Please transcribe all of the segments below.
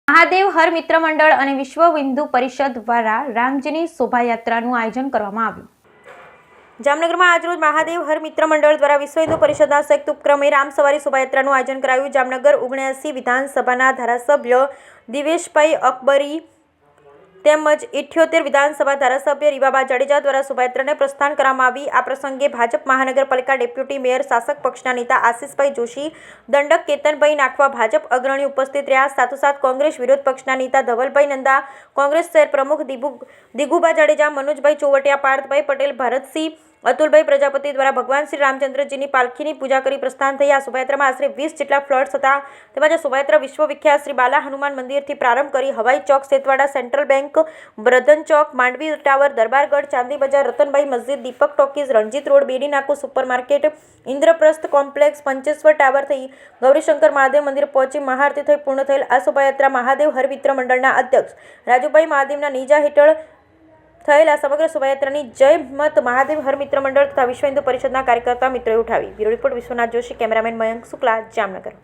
મહાદેવ હર મિત્ર મંડળ અને વિશ્વ હિન્દુ પરિષદ દ્વારા રામજીની શોભાયાત્રાનું આયોજન કરવામાં આવ્યું. જામનગરમાં આજરોજ મહાદેવ હર મિત્ર મંડળ દ્વારા વિશ્વ હિન્દુ પરિષદના સંયુક્ત ઉપક્રમે રામ સવારી શોભાયાત્રાનું આયોજન કરાયું. જામનગર 79 વિધાનસભાના ધારાસભ્ય દિવેશભાઈ અકબરી તેમજ 78 વિધાનસભા ધારાસભ્ય રીવાબા જાડેજા દ્વારા શોભાયાત્રાને પ્રસ્થાન કરવામાં આવી. આ પ્રસંગે ભાજપ મહાનગરપાલિકા ડેપ્યુટી મેયર શાસક પક્ષના નેતા આશીષભાઈ જોશી, દંડક કેતનભાઈ નાખવા ભાજપ અગ્રણી ઉપસ્થિત રહ્યા. સાથોસાથ કોંગ્રેસ વિરોધ પક્ષના નેતા ધવલભાઈ નંદા, કોંગ્રેસ શહેર પ્રમુખ દિગુબા જાડેજા, મનોજભાઈ ચોવટિયા, પાર્થભાઈ પટેલ, ભરતસિંહ, અતુલભાઈ પ્રજાપતિ દ્વારા ભગવાન શ્રી રામચંદ્રજીની પાલખીની પૂજા કરી પ્રસ્થાન થઈ. આ શોભાયાત્રામાં આશરે 20 જેટલા ફ્લોટ્સ હતા. તેમજ આ શોભાયાત્રા વિશ્વવિખ્યાત શ્રી બાલા હનુમાન મંદિરથી પ્રારંભ કરી Hawai Chowk, Setwada, central bank, Bradhan Chowk, Mandvi tower, Darbargadh, Chandi Bazaar, Ratanbhai Masjid, Deepak talkies, Ranjit road, Bedi Naku super market, Indraprastha complex, Pancheshwar tower થઈ ગૌરીશંકર મહાદેવ મંદિર પહોંચી મહાઆરતી થઈ પૂર્ણ થયેલ. આ શોભાયાત્રા મહાદેવ હર મિત્ર મંડળના અધ્યક્ષ રાજુભાઈ મહાદેવના નેજા હેઠળ થયેલા સમગ્ર શોભાયાત્રાની જયમત મહાદેવ હર મિત્ર મંડળ તથા વિશ્વ હિન્દુ પરિષદના કાર્યકર્તા મિત્રોએ ઉઠાવી. Bureau report Vishwanath Joshi, cameraman Mayank Shukla, Jamnagar.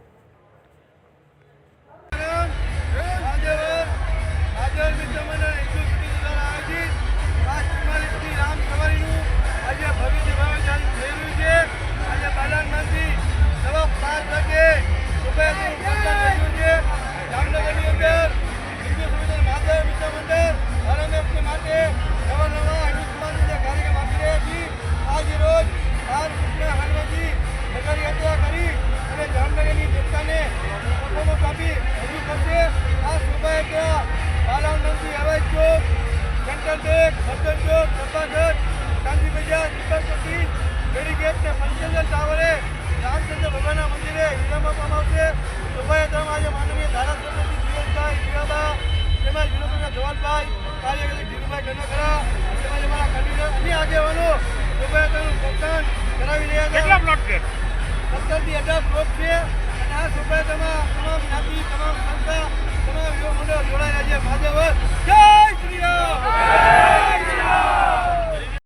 Pancheshwar ટાવરે રામચંદ્ર ભગવાનના મંદિરે વિરામ આપવામાં આવશે. શોભાયાત્રામાં આજે માનનીય ધારાસભ્ય દિવેશભાઈ, રીવાબા, તેમજ વિનોદભાઈ ધવલભાઈ, કાર્યકર્તા ધીરુભાઈ ગણકરા તેમજ અમારા કન્વીનર અન્ય આગેવાનો શોભાયાત્રાનું પ્રસ્થાન કરાવી રહ્યા છે. કેટલા પ્લોટ છે? 17થી 18 પ્લોટ છે. અને આ શોભાયાત્રામાં તમામ જ્ઞાતિ, તમામ સંસ્થા, તમામ યુવા મંડળ જોડાયેલા છે. મહાદેવ